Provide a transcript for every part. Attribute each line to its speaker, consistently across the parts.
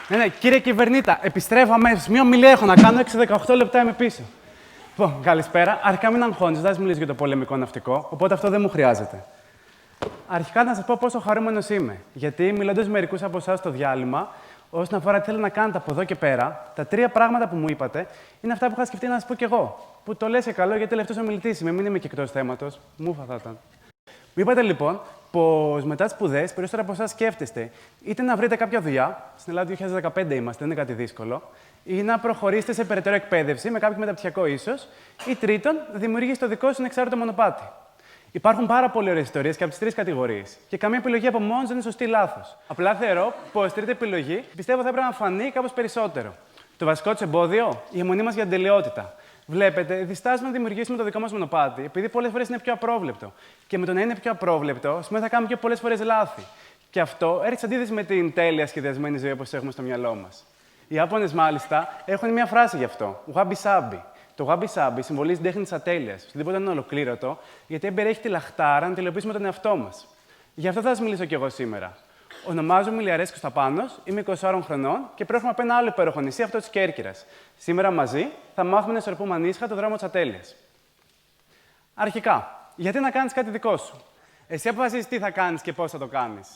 Speaker 1: Ναι, κύριε Κυβερνήτα, επιστρέφω αμέσως. Μία ομιλία έχω να κάνω, 6-18 λεπτά είμαι πίσω. Λοιπόν, καλησπέρα. Αρχικά μην αγχώνεστε, δεν θα μιλήσω για το πολεμικό ναυτικό, οπότε αυτό δεν μου χρειάζεται. Αρχικά να σας πω πόσο χαρούμενος είμαι. Γιατί μιλώντας με μερικούς από εσάς στο διάλειμμα, όσον αφορά τι θέλω να κάνετε από εδώ και πέρα, τα τρία πράγματα που μου είπατε είναι αυτά που είχα σκεφτεί να σας πω κι εγώ. Που το λες και καλό, γιατί τελευταίος ομιλητής είμαι, μην είμαι και εκτός θέματος. Μούφα θα ήταν. Μου είπατε λοιπόν πως μετά τις σπουδές, περισσότερο από εσάς σκέφτεστε είτε να βρείτε κάποια δουλειά, στην Ελλάδα 2015 είμαστε, δεν είναι κάτι δύσκολο, ή να προχωρήσετε σε περαιτέρω εκπαίδευση με κάποιο μεταπτυχιακό ίσως, ή τρίτον, να δημιουργήσετε το δικό σου ανεξάρτητο μονοπάτι. Υπάρχουν πάρα πολλές ωραίες ιστορίες και από τις τρεις κατηγορίες. Και καμία επιλογή από μόνος δεν είναι σωστή ή λάθος. Απλά θεωρώ πως η τρίτη επιλογή πιστεύω θα έπρεπε να φανεί κάπως περισσότερο. Το βασικό της εμπόδιο, η αιμονή μας για την τελειότητα. Βλέπετε, διστάζουμε να δημιουργήσουμε το δικό μας μονοπάτι, επειδή πολλές φορές είναι πιο απρόβλεπτο. Και με το να είναι πιο απρόβλεπτο, σημαίνει θα κάνουμε και πολλές φορές λάθη. Και αυτό έρχεται σε αντίθεση με την τέλεια σχεδιασμένη ζωή όπως έχουμε στο μυαλό μας. Οι Ιάπωνες, μάλιστα, έχουν μια φράση γι' αυτό. Wabi-sabi. Το wabi-sabi συμβολίζει την τέχνη της ατέλειας. Οτιδήποτε είναι ολοκλήρωτο, γιατί εμπεριέχει τη λαχτάρα να τελειοποιήσουμε τον εαυτό μας. Γι' αυτό θα σας μιλήσω κι εγώ σήμερα. Ονομάζομαι Ηλιαρέσκος Κωνσταπάνος, είμαι 24 χρονών και προέρχομαι από ένα άλλο υπέροχο νησί, αυτό της Κέρκυρας. Σήμερα μαζί θα μάθουμε να ισορροπούμε ανήσυχα το δρόμο της ατέλειας. Αρχικά, γιατί να κάνεις κάτι δικό σου. Εσύ αποφασίζεις τι θα κάνεις και πώς θα το κάνεις.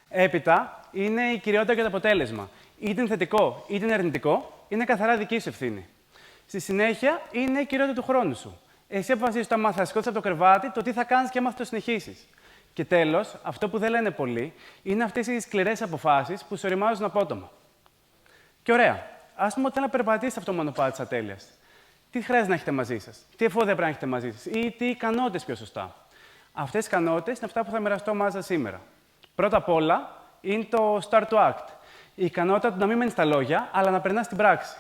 Speaker 1: Έπειτα, είναι η κυριότητα και το αποτέλεσμα. Είτε είναι θετικό είτε είναι αρνητικό, είναι καθαρά δική σου ευθύνη. Στη συνέχεια, είναι η κυριότητα του χρόνου σου. Εσύ αποφασίζεις το άμα θα σηκώσεις από το κρεβάτι, το τι θα κάνεις και άμα θα το συνεχίσεις. Και τέλος, αυτό που δεν λένε πολλοί, είναι αυτές οι σκληρές αποφάσεις που σε οριμάζουν απότομα. Και ωραία, ας πούμε ότι θέλω να περπατήσετε αυτό το μονοπάτι της ατέλειας. Τι χρειάζεται να έχετε μαζί σας, τι εφόδια πρέπει να έχετε μαζί σας ή τι ικανότητες πιο σωστά. Αυτές οι ικανότητες είναι αυτά που θα μοιραστώ μαζί σας σήμερα. Πρώτα απ' όλα είναι το start to act. Η ικανότητα του να μην μένει στα λόγια, αλλά να περνά στην πράξη.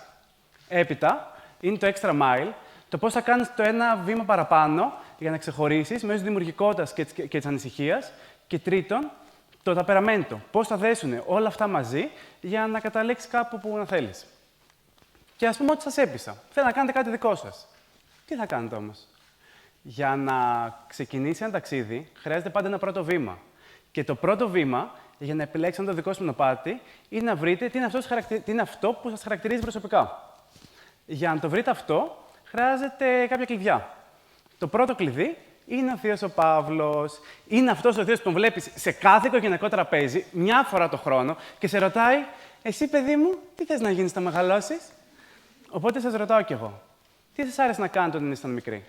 Speaker 1: Έπειτα είναι το extra mile, το πώς θα κάνεις το ένα βήμα παραπάνω για να ξεχωρίσεις μέσω της δημιουργικότητας και της ανησυχίας. Και τρίτον, το ταπεραμέντο. Πώς θα δέσουν όλα αυτά μαζί για να καταλήξεις κάπου που να θέλεις. Και ας πούμε ότι σας έπεισα. Θέλω να κάνετε κάτι δικό σας. Τι θα κάνετε όμως. Για να ξεκινήσει ένα ταξίδι, χρειάζεται πάντα ένα πρώτο βήμα. Και το πρώτο βήμα, για να επιλέξετε το δικό σας μονοπάτι, είναι να βρείτε τι είναι αυτό που σας χαρακτηρίζει προσωπικά. Για να το βρείτε αυτό, χρειάζεται κάποια κλειδιά. Το πρώτο κλειδί είναι ο θείος ο Παύλος. Είναι αυτός ο θείος που τον βλέπεις σε κάθε οικογενειακό τραπέζι, μια φορά το χρόνο, και σε ρωτάει, εσύ παιδί μου, τι θες να γίνεις να μεγαλώσεις. Οπότε σας ρωτάω κι εγώ, τι σας άρεσε να κάνετε όταν ήσασταν μικροί.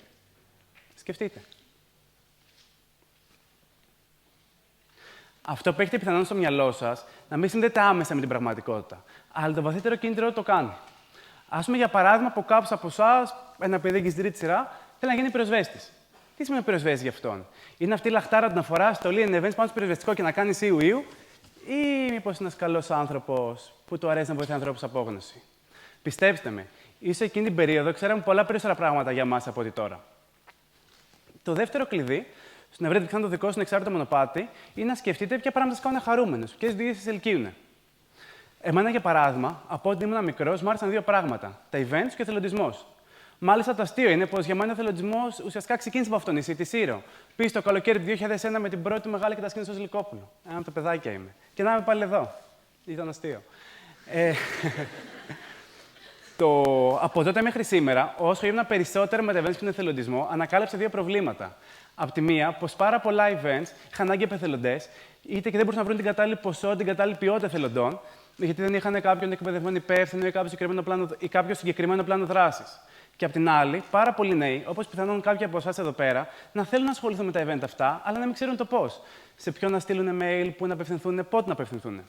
Speaker 1: Σκεφτείτε. Αυτό που έχετε πιθανόν στο μυαλό σας να μην συνδέεται άμεσα με την πραγματικότητα, αλλά το βαθύτερο κίνητρο το κάνει. Ας πούμε, για παράδειγμα, από κάποιος από εσάς, ένα παιδί και στην τρίτη σειρά, θέλει να γίνει πυροσβέστης. Τι σημαίνει πυροσβέστης για αυτόν. Είναι αυτή η λαχτάρα του να φορά στολή, ανεβαίνει πάνω στο πυροσβεστικό και να κάνει ιου-ιου, ή μήπως είναι ένας καλός άνθρωπος που του αρέσει να βοηθάει ανθρώπους από απόγνωση. Πιστέψτε με, ίσως εκείνη την περίοδο ξέραμε πολλά περισσότερα πράγματα για εμάς από ότι τώρα. Το δεύτερο κλειδί, στο να βρείτε ξανά το δικό σου εξάρτητο μονοπάτι, είναι να σκεφτείτε ποια πράγματα σας κάνουν χαρούμενους, ποιες δουλειές σας ελκύουν. Εμένα, για παράδειγμα, από όταν ήμουν μικρός, μου άρεσαν δύο πράγματα: τα events και ο εθελοντισμός. Μάλιστα, το αστείο είναι πως για μένα ο εθελοντισμός ουσιαστικά ξεκίνησε από αυτό το νησί, τη Σύρο. Πήγε το καλοκαίρι του 2001 με την πρώτη μεγάλη κατασκήνωση ως Λυκόπουλο. Ένα από τα παιδάκια είμαι. Και να είμαι πάλι εδώ. Ήταν αστείο. Από τότε μέχρι σήμερα, όσο ήμουν περισσότερο με τα events και τον εθελοντισμό, ανακάλυψα δύο προβλήματα. Απ' τη μία, πως πάρα πολλά events είχαν ανάγκη από εθελοντές, είτε και δεν μπορούσαν να βρουν την κατάλληλη ποσότητα, την κατάλληλη ποιότητα εθελοντών, γιατί δεν είχαν κάποιον εκπαιδευμένο υπεύθυνο ή κάποιο συγκεκριμένο πλάνο δράσης. Και απ' την άλλη, πάρα πολλοί νέοι, όπως πιθανόν κάποιοι από εσάς εδώ πέρα, να θέλουν να ασχοληθούν με τα event αυτά, αλλά να μην ξέρουν το πώς. Σε ποιον να στείλουν email, πού να απευθυνθούν, πότε να απευθυνθούν.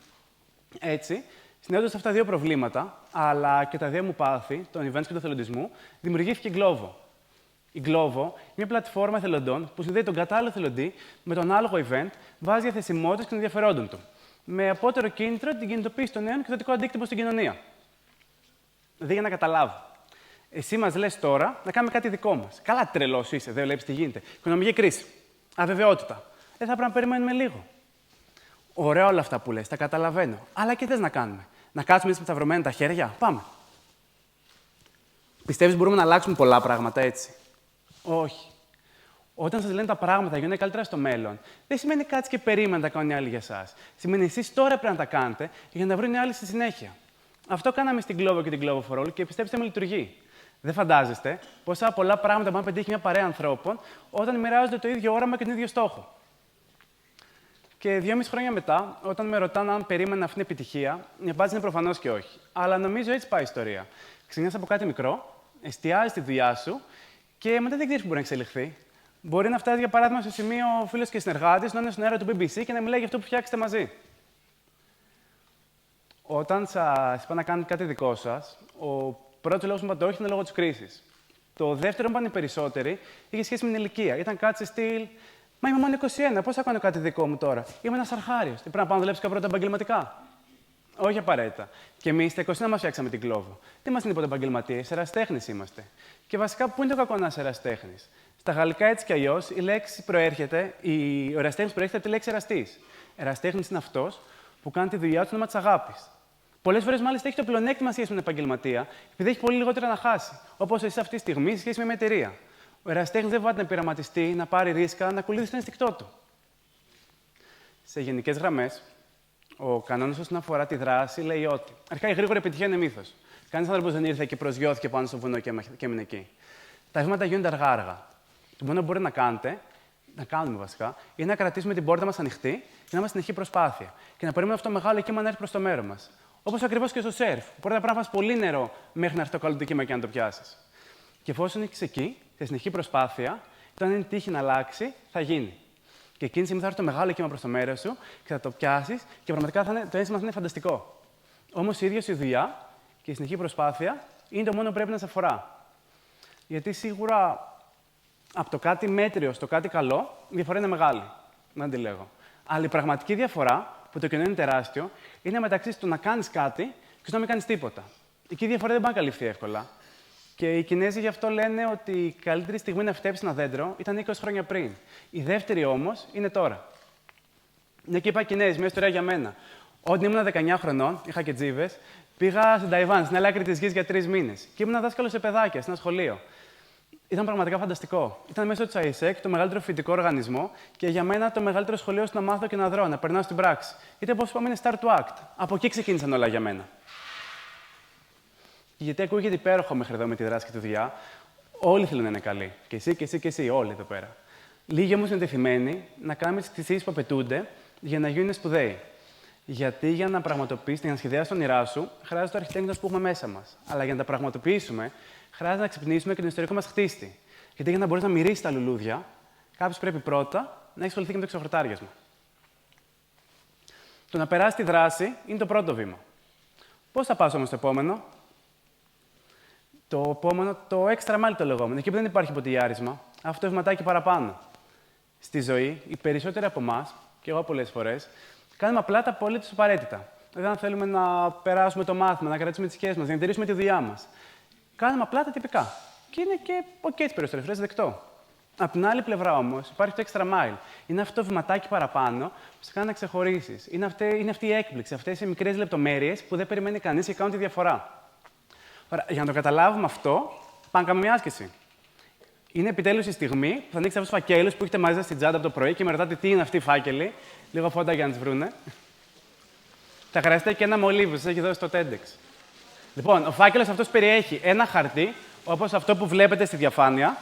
Speaker 1: Έτσι, συνδέοντας αυτά τα δύο προβλήματα, αλλά και τα δύο μου πάθη, των events και του εθελοντισμού, δημιουργήθηκε η Glovo. Η Glovo είναι μια πλατφόρμα εθελοντών που συνδέει τον κατάλληλο εθελοντή με τον άλογο event, βάζει διαθεσιμότητες και των ενδιαφερόντων του. Με απότερο κίνητρο την κινητοποίηση των νέων και θετικό αντίκτυπο στην κοινωνία. Δηλαδή, για να καταλάβω. Εσύ μας λες τώρα να κάνουμε κάτι δικό μας. Καλά, τρελός είσαι, δεν βλέπεις τι γίνεται. Οικονομική κρίση. Αβεβαιότητα. Δεν θα πρέπει να περιμένουμε λίγο. Ωραία όλα αυτά που λες, τα καταλαβαίνω. Αλλά και θες να κάνουμε. Να κάτσουμε έτσι με σταυρωμένα τα χέρια. Πάμε. Πιστεύεις μπορούμε να αλλάξουμε πολλά πράγματα έτσι? Όχι. Όταν σας λένε τα πράγματα γίνονται καλύτερα στο μέλλον, δεν σημαίνει κάτσε και περίμενα να τα κάνουν οι άλλοι για εσάς. Σημαίνει εσείς τώρα πρέπει να τα κάνετε για να βρουν οι άλλοι στη συνέχεια. Αυτό κάναμε στην Glovo και την Glovo for All και πιστέψτε με, λειτουργεί. Δεν φαντάζεστε πόσα πολλά πράγματα μπορεί να πετύχει μια παρέα ανθρώπων όταν μοιράζονται το ίδιο όραμα και τον ίδιο στόχο. Και 2,5 χρόνια μετά, όταν με ρωτάνε αν περίμενα αυτήν την επιτυχία, η απάντηση είναι προφανώς και όχι. Αλλά νομίζω έτσι πάει η ιστορία. Ξεκινάς από κάτι μικρό, εστιάζεις τη δουλειά σου και μετά δεν ξέρεις που μπορεί να εξελιχθεί. Μπορεί να φτάσει, για παράδειγμα, στο σημείο ο φίλος και συνεργάτης να είναι στον αέρα του BBC και να μιλάει για αυτό που φτιάξετε μαζί. Όταν σας είπα να κάνετε κάτι δικό σας, ο πρώτος λόγος που μου είπατε όχι ήταν λόγω της κρίσης. Το δεύτερο που είπαν οι περισσότεροι είχε σχέση με την ηλικία. Ήταν κάτι σε στυλ. Μα είμαι μόνο 21, πώς θα κάνω κάτι δικό μου τώρα? Είμαι ένας αρχάριος. Τι πρέπει να πάω να δουλέψω πρώτα επαγγελματικά? Όχι απαραίτητα. Και εμείς στα 21 μας φτιάξαμε την Glovo. Τι είμαστε τίποτα επαγγελματίες, ερασιτέχνες είμαστε. Και βασικά, πού είναι το κακό να είσαι ερασιτέχνης? Στα γαλλικά έτσι κι αλλιώς η λέξη προέρχεται, ο ερασιτέχνης προέρχεται από τη λέξη εραστής. Ερασιτέχνης είναι αυτός που κάνει τη δουλειά του στο όνομα της αγάπης. Πολλές φορές, μάλιστα, έχει το πλεονέκτημα σχέση με τον επαγγελματία, επειδή έχει πολύ λιγότερα να χάσει. Όπως εσύ αυτή τη στιγμή, σε σχέση με μια εταιρεία. Ο ερασιτέχνης δεν βάζει να πειραματιστεί, να πάρει ρίσκα, να ακολουθήσει το ενστικτό του. Σε γενικές γραμμές, ο κανόνας όσον αφορά τη δράση λέει ότι αρχικά η γρήγορη επιτυχία είναι μύθος. Κανείς άνθρωπος δεν ήρθε και προσγειώθηκε πάνω στο βουνό και έμεινε εκεί. Τα βήματα γίνονται αργά-αργά. Το μόνο που μπορεί να κάνετε, να κάνουμε βασικά, είναι να κρατήσουμε την πόρτα μας ανοιχτή και να είμαστε στην συνεχή προσπάθεια. Και να περιμένουμε αυτό το μεγάλο κύμα να έρθει προς το μέρο μας. Όπως ακριβώς και στο σερφ. Πρώτα πρέπει να φας πολύ νερό μέχρι να έρθει το καλό του κύμα και να το πιάσεις. Και εφόσον είσαι εκεί, σε συνεχή προσπάθεια, όταν είναι τύχη να αλλάξει, θα γίνει. Και εκείνη τη στιγμή θα έρθει το μεγάλο κύμα προς το μέρος σου και θα το πιάσεις και πραγματικά το αίσθημα θα είναι φανταστικό. Όμως η ίδια η δουλειά και η συνεχή προσπάθεια είναι το μόνο που πρέπει να σε αφορά. Γιατί σίγουρα από το κάτι μέτριο στο κάτι καλό, η διαφορά είναι μεγάλη. Δεν τη λέγω. Αλλά η πραγματική διαφορά, που το κενό είναι τεράστιο, είναι μεταξύ του να κάνεις κάτι και του να μην κάνεις τίποτα. Εκεί η διαφορά δεν μπορεί να καλυφθεί εύκολα. Και οι Κινέζοι γι' αυτό λένε ότι η καλύτερη στιγμή να φυτέψει ένα δέντρο ήταν 20 χρόνια πριν. Η δεύτερη όμως είναι τώρα. Ναι, και είπα Κινέζοι, μια ιστορία για μένα. Όταν ήμουν 19 χρονών, είχα και τζίβες, πήγα στην Ταϊβάν, στην άλλη άκρη της γης για 3 μήνες. Και ήμουν δάσκαλος σε παιδάκια, σε ένα σχολείο. Ήταν πραγματικά φανταστικό. Ήταν μέσω του ΑΙΣΕΚ, το μεγαλύτερο φοιτητικό οργανισμό, και για μένα το μεγαλύτερο σχολείο στο να μάθω και να δρώ, να περνάω στην πράξη. Είτε όπως είπαμε, είναι start to act. Από εκεί ξεκίνησαν όλα για μένα. Γιατί ακούγεται υπέροχο μέχρι εδώ με τη δράση και τη δουλειά. Όλοι θέλουν να είναι καλοί. Και εσύ, και εσύ, και εσύ, όλοι εδώ πέρα. Λίγοι όμως είναι τεθειμένοι να κάνουμε τις θυσίες που απαιτούνται για να γίνουν σπουδαίοι. Γιατί για να πραγματοποιήσεις, για να σχεδιάσεις τον όνειρά σου, χρειάζεται το αρχιτέκτονας που έχουμε μέσα μας. Αλλά για να τα πραγματοποιήσουμε, χρειάζεται να ξυπνήσουμε και τον ιστορικό μας χτίστη. Γιατί για να μπορείς να μυρίσεις τα λουλούδια, κάποιος πρέπει πρώτα να έχει ασχοληθεί και με το ξεχορτάριασμα. Το να περάσει τη δράση είναι το πρώτο βήμα. Πώς θα πας όμως στο επόμενο? Το επόμενο, το extra mile το λεγόμενο. Εκεί που δεν υπάρχει ποτηλιάρισμα, αυτό το βηματάκι παραπάνω. Στη ζωή, οι περισσότεροι από εμάς, και εγώ πολλές φορές, κάνουμε απλά τα απολύτως απαραίτητα. Δηλαδή, αν θέλουμε να περάσουμε το μάθημα, να κρατήσουμε τις σχέσεις μας, να διατηρήσουμε τη δουλειά μας. Κάνουμε απλά τα τυπικά. Και είναι και OK τις περισσότερες φορές δεκτό. Απ' την άλλη πλευρά όμως, υπάρχει το extra mile. Είναι αυτό το βηματάκι παραπάνω που σε κάνει να ξεχωρίσεις. Είναι αυτή η έκπληξη, αυτές οι μικρές λεπτομέρειες που δεν περιμένει κανείς και κάνουν τη διαφορά. Τώρα, για να το καταλάβουμε αυτό, πάμε να κάνουμε μια άσκηση. Είναι επιτέλους η στιγμή που θα ανοίξετε αυτούς τους φακέλους που έχετε μαζί σας στην τσάντα από το πρωί και με ρωτάτε τι είναι αυτοί οι φάκελοι. Λίγο φώτα για να τις βρούνε. Θα χρειαστεί και ένα μολύβι που σας έχει δώσει στο TEDx. Λοιπόν, ο φάκελος αυτός περιέχει ένα χαρτί, όπως αυτό που βλέπετε στη διαφάνεια,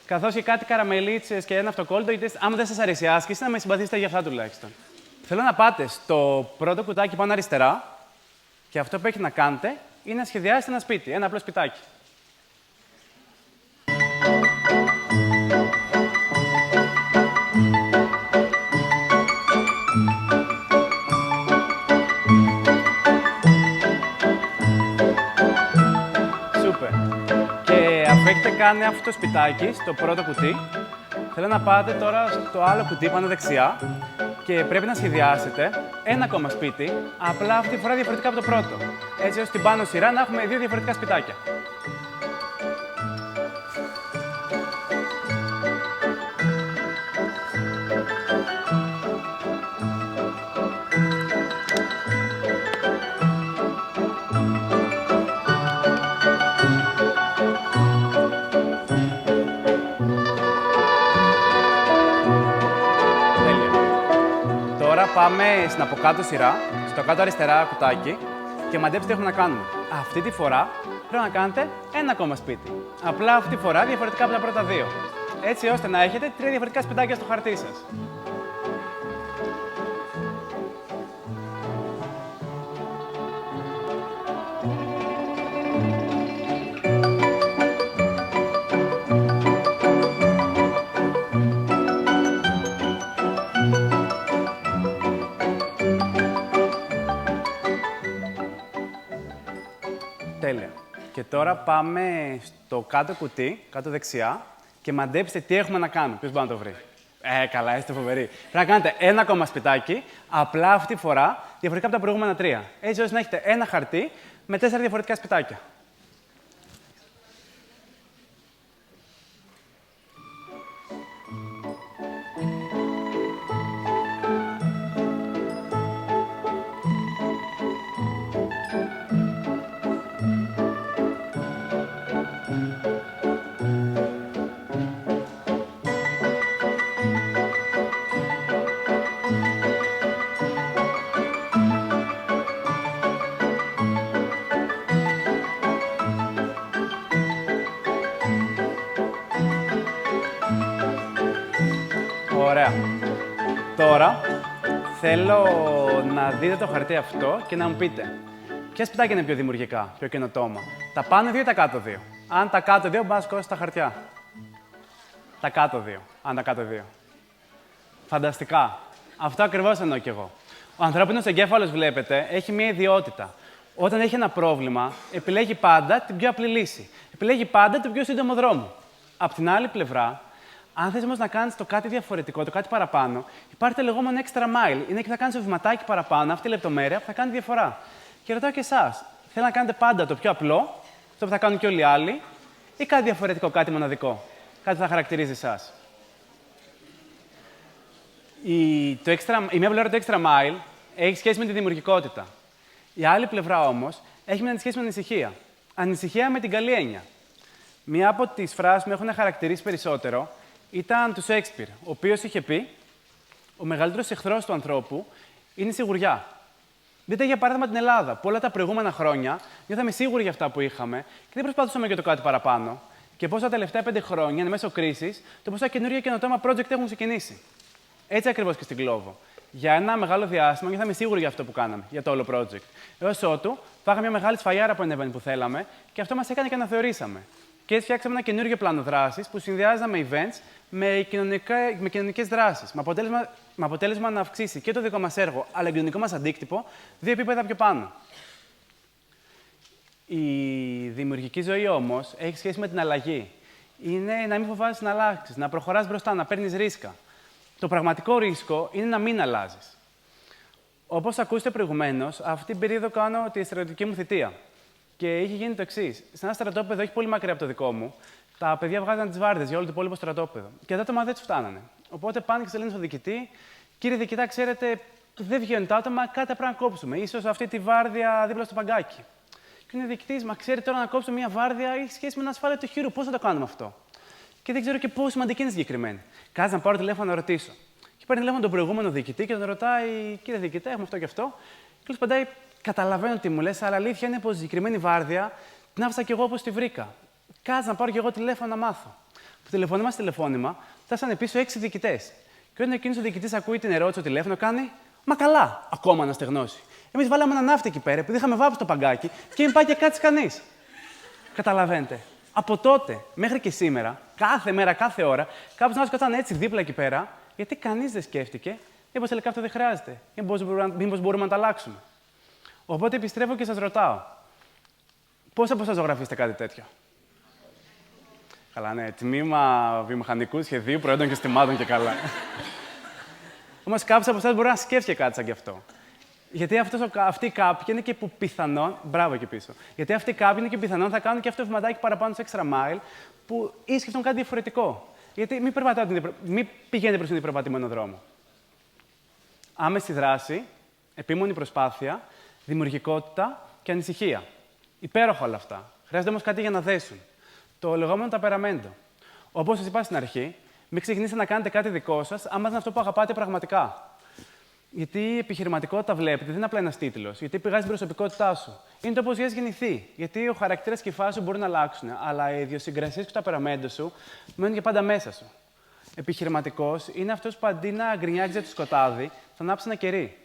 Speaker 1: καθώς και κάτι καραμελίτσες και ένα αυτοκόλλητο, γιατί άμα δεν σας αρέσει η άσκηση, να με συμπαθήσετε για αυτά τουλάχιστον. Θέλω να πάτε στο πρώτο κουτάκι πάνω αριστερά και αυτό που έχει να κάνετε είναι να σχεδιάσετε ένα σπίτι, ένα απλό σπιτάκι. Σούπερ. Και αφού έχετε κάνει αυτό το σπιτάκι στο πρώτο κουτί, θέλω να πάτε τώρα στο άλλο κουτί πάνω δεξιά και πρέπει να σχεδιάσετε ένα ακόμα σπίτι, απλά αυτή τη φορά διαφορετικά από το πρώτο. Έτσι ώστε στην πάνω σειρά να έχουμε 2 διαφορετικά σπιτάκια. Πάμε στην από κάτω σειρά, στο κάτω αριστερά κουτάκι και μαντέψτε τι έχουμε να κάνουμε. Αυτή τη φορά πρέπει να κάνετε ένα ακόμα σπίτι. Απλά αυτή τη φορά διαφορετικά από τα πρώτα δύο. Έτσι ώστε να έχετε 3 διαφορετικά σπιτάκια στο χαρτί σας. Τέλεια. Και τώρα πάμε στο κάτω κουτί, κάτω δεξιά, και μαντέψτε τι έχουμε να κάνουμε. Ποιος μπορεί να το βρει? Καλά, είστε φοβεροί. Πρέπει να κάνετε ένα ακόμα σπιτάκι, απλά αυτή τη φορά διαφορετικά από τα προηγούμενα 3. Έτσι ώστε να έχετε ένα χαρτί με 4 διαφορετικά σπιτάκια. Ωραία. Τώρα θέλω να δείτε το χαρτί αυτό και να μου πείτε ποια σπιτάκια είναι πιο δημιουργικά, πιο καινοτόμα. Τα πάνω δύο ή τα κάτω δύο? Αν τα κάτω δύο, μπας σηκώσει τα χαρτιά. Τα κάτω δύο. Αν τα κάτω δύο. Φανταστικά. Αυτό ακριβώς εννοώ κι εγώ. Ο ανθρώπινος εγκέφαλος, βλέπετε, έχει μια ιδιότητα. Όταν έχει ένα πρόβλημα, επιλέγει πάντα την πιο απλή λύση. Επιλέγει πάντα τον πιο σύντομο δρόμο. Απ' την άλλη πλευρά, αν θες όμως να κάνεις το κάτι διαφορετικό, το κάτι παραπάνω, υπάρχει το λεγόμενο extra mile. Είναι και θα κάνεις το βηματάκι παραπάνω, αυτή η λεπτομέρεια που θα κάνει διαφορά. Και ρωτάω και εσάς, θέλετε να κάνετε πάντα το πιο απλό, αυτό που θα κάνουν και όλοι οι άλλοι, ή κάτι διαφορετικό, κάτι μοναδικό, κάτι που θα χαρακτηρίζει εσάς? Η μία πλευρά του extra mile έχει σχέση με τη δημιουργικότητα. Η άλλη πλευρά όμως έχει μια σχέση με ανησυχία. Ανησυχία με την καλή έννοια. Μία από τις φράσεις που με έχουν χαρακτηρίσει περισσότερο ήταν του Σέξπιρ, ο οποίος είχε πει: ο μεγαλύτερος εχθρός του ανθρώπου είναι η σιγουριά. Δείτε για παράδειγμα την Ελλάδα, που όλα τα προηγούμενα χρόνια νιώθαμε σίγουροι για αυτά που είχαμε και δεν προσπαθούσαμε για το κάτι παραπάνω. Και πώς τα τελευταία 5 χρόνια, εν μέσω κρίσης, το πόσα καινούργια καινοτόμα project έχουν ξεκινήσει. Έτσι ακριβώς και στην Glovo. Για ένα μεγάλο διάστημα νιώθαμε σίγουροι για αυτό που κάναμε, για το όλο project. Έως ότου φάγαμε μια μεγάλη σφαλιάρα από ένα event που θέλαμε και αυτό μας έκανε και αναθεωρήσαμε. Και έτσι φτιάξαμε ένα καινούργιο πλάνο δράσης που συνδυάζαμε events με κοινωνικές δράσεις. Με αποτέλεσμα να αυξήσει και το δικό μας έργο, αλλά και το κοινωνικό μας αντίκτυπο 2 επίπεδα πιο πάνω. Η δημιουργική ζωή όμως έχει σχέση με την αλλαγή. Είναι να μην φοβάσαι να αλλάξεις, να προχωράς μπροστά, να παίρνεις ρίσκα. Το πραγματικό ρίσκο είναι να μην αλλάζεις. Όπως ακούσατε προηγουμένως, αυτή την περίοδο κάνω τη στρατιωτική μου θητεία. Και είχε γίνει το εξής. Σε ένα στρατόπεδο, όχι πολύ μακριά από το δικό μου, τα παιδιά βγάζαν τις βάρδιες για όλο το υπόλοιπο στρατόπεδο. Και τα άτομα δεν τους φτάνανε. Οπότε πάνε και σε λένε στον διοικητή: κύριε διοικητά, ξέρετε, δεν βγαίνουν τα άτομα, κάτι πρέπει να κόψουμε. Ίσως αυτή τη βάρδια δίπλα στο παγκάκι. Και είναι ο διοικητής: μα ξέρετε, τώρα να κόψουμε μια βάρδια έχει σχέση με ένα ασφάλεια του χείρου. Πώς θα το κάνουμε αυτό? Και δεν ξέρω και πόσο σημαντική είναι συγκεκριμένη. Κάτσε να πάρω τηλέφωνο να ρωτήσω. Και παίρνει τηλέφωνο τον προηγούμενο διοικητή και τον ρωτάει: κύριε διοικητά, έχουμε αυτό και αυτό. Και του απαντάει: καταλαβαίνω τι μου λες, αλλά αλήθεια είναι πως η συγκεκριμένη βάρδια την άφησα κι εγώ όπως τη βρήκα. Κάτσε να πάρω κι εγώ τηλέφωνο να μάθω. Από τηλεφώνημα σε τηλεφώνημα, φτάσανε πίσω 6 διοικητές. Και όταν εκείνος ο διοικητής ακούει την ερώτηση στο τηλέφωνο, κάνει: μα καλά, ακόμα να στεγνώσει. Εμείς βάλαμε ένα ναύτη εκεί πέρα, επειδή είχαμε βάψει το παγκάκι και μην πάει και κάτσει κανείς. Καταλαβαίνετε. Από τότε μέχρι και σήμερα, κάθε μέρα, κάθε ώρα, κάποιος να σκοτάνε έτσι δίπλα εκεί πέρα, γιατί κανείς δεν σκέφτηκε, μήπως τελικά αυτό δεν χρειάζεται, μήπως μπορούμε να τα αλλάξουμε. Οπότε επιστρέφω και σας ρωτάω, πώς από εσάς ζωγραφίστε κάτι τέτοιο? Καλά, ναι, τμήμα βιομηχανικού σχεδίου, προϊόντων και συστημάτων και καλά. Όμως κάποιος από εσάς μπορεί να σκέφτηκε κάτι σαν κι αυτό. Γιατί αυτοί κάποιοι είναι και που πιθανόν. Μπράβο εκεί πίσω. Γιατί αυτοί κάποιοι είναι και πιθανόν θα κάνουν και αυτό το βηματάκι παραπάνω στο extra mile που ή σκεφτούν κάτι διαφορετικό. Γιατί μην πηγαίνετε προς τον υπερπατημένο δρόμο. Άμεση δράση, επίμονη προσπάθεια, δημιουργικότητα και ανησυχία. Υπέροχα όλα αυτά. Χρειάζεται όμως κάτι για να δέσουν. Το λεγόμενο ταπεραμέντο. Όπως σας είπα στην αρχή, μην ξεκινήσετε να κάνετε κάτι δικό σας, άμα είναι αυτό που αγαπάτε πραγματικά. Γιατί η επιχειρηματικότητα, βλέπετε, δεν είναι απλά ένας τίτλος. Γιατί πηγάζει την προσωπικότητά σου. Είναι το πώς έχει γεννηθεί. Γιατί ο χαρακτήρας και η φάση σου μπορεί να αλλάξουν. Αλλά οι ιδιοσυγκρασίες και το ταπεραμέντο σου μένουν για πάντα μέσα σου. Επιχειρηματικός είναι αυτός που αντί να γκρινιάξει για το σκοτάδι, θα ανάψει ένα κερί.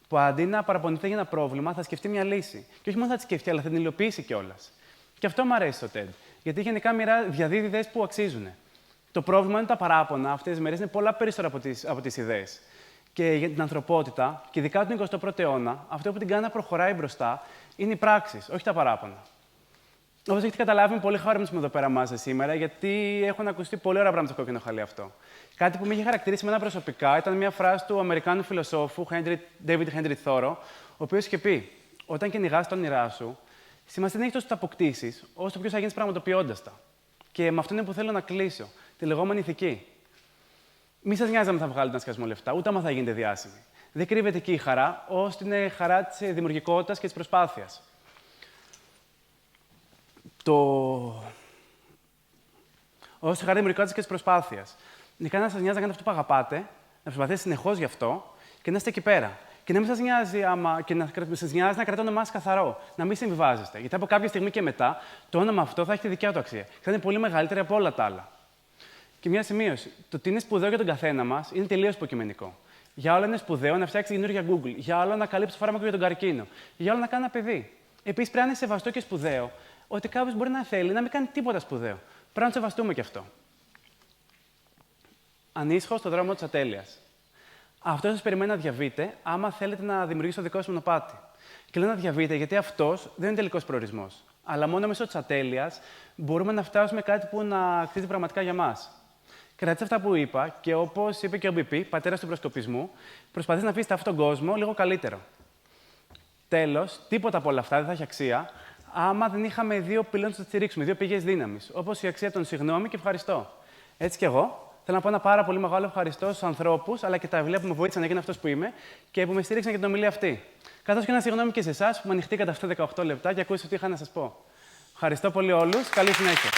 Speaker 1: Που αντί να παραπονηθεί για ένα πρόβλημα, θα σκεφτεί μια λύση. Και όχι μόνο θα τη σκεφτεί, αλλά θα την υλοποιήσει κιόλας. Και αυτό μου αρέσει στο TED. Γιατί γενικά διαδίδει ιδέες που αξίζουν. Το πρόβλημα είναι τα παράπονα αυτές τις μέρες είναι πολλά περισσότερα από τις ιδέες. Και για την ανθρωπότητα, και ειδικά τον 21ο αιώνα, αυτό που την κάνει να προχωράει μπροστά είναι οι πράξεις, όχι τα παράπονα. Όπως έχετε καταλάβει, είμαι πολύ χαρούμενος που είμαι εδώ πέρα μαζί σήμερα, γιατί έχουν ακουστεί πολύ ωραία πράγματα στο κόκκινο χαλί αυτό. Κάτι που με είχε χαρακτηρίσει εμένα προσωπικά ήταν μια φράση του Αμερικάνου φιλοσόφου David Henry Thoreau, ο οποίος είχε πει: όταν κυνηγάς τα όνειρά σου, σημασία δεν έχει τόσο τα αποκτήσεις, όσο το ποιος θα γίνεις πραγματοποιώντας τα. Και με αυτό είναι που θέλω να κλείσω, τη λεγόμενη ηθική. Μη σας νοιάζει αν θα βγάλετε ένα σκασμό λεφτά, ούτε άμα θα γίνετε διάσημοι. Δεν κρύβεται εκεί η χαρά, ώστε είναι χαρά της δημιουργικότητας και της προσπάθειας. Ώστε χαρά δημιουργικότητας και της προσπάθειας. Ειδικά να σας νοιάζει να κάνετε αυτό που αγαπάτε, να προσπαθείτε συνεχώς γι' αυτό και να είστε εκεί πέρα. Και να μην σας νοιάζει, να κρατάτε το όνομά σας καθαρό, να μην συμβιβάζεστε. Γιατί από κάποια στιγμή και μετά το όνομα αυτό θα έχει τη δικιά του αξία. Θα είναι πολύ μεγαλύτερη από όλα τα άλλα. Και μια σημείωση. Το τι είναι σπουδαίο για τον καθένα μας είναι τελείως υποκειμενικό. Για άλλο είναι σπουδαίο να φτιάξει καινούργια Google. Για άλλο να καλύψει το φάρμακο για τον καρκίνο. Για άλλο να κάνει ένα παιδί. Επίσης, πρέπει να είναι σεβαστό και σπουδαίο ότι κάποιος μπορεί να θέλει να μην κάνει τίποτα σπουδαίο. Πρέπει να το σεβαστούμε κι αυτό. Ανήσυχο στον δρόμο της ατέλειας. Αυτό σας περιμένει να διαβείτε, άμα θέλετε να δημιουργήσετε το δικό σας μονοπάτι. Και λέω να διαβείτε, γιατί αυτός δεν είναι τελικός προορισμός. Αλλά μόνο μέσω της ατέλειας μπορούμε να φτάσουμε κάτι που να αξίζει πραγματικά για μας. Κρατήστε αυτά που είπα και όπως είπε και ο BP, πατέρας του προσκοπισμού, προσπαθήστε να αφήσετε αυτόν τον κόσμο λίγο καλύτερο. Τέλος, τίποτα από όλα αυτά δεν θα έχει αξία άμα δεν είχαμε δύο πυλώνες να τα στηρίξουμε, δύο πηγές δύναμης. Όπως η αξία των συγγνώμη και ευχαριστώ. Έτσι κι εγώ θέλω να πω ένα πάρα πολύ μεγάλο ευχαριστώ στους ανθρώπους, αλλά και τα βιβλία που με βοήθησαν να γίνω αυτός που είμαι και που με στήριξαν για την ομιλία αυτή. Καθώς και ένα συγγνώμη και σε εσάς που με ανοιχτήκατε αυτά τα 18 λεπτά και ακούσατε τι είχα να σας πω. Ευχαριστώ πολύ όλους. Καλή συνέχεια.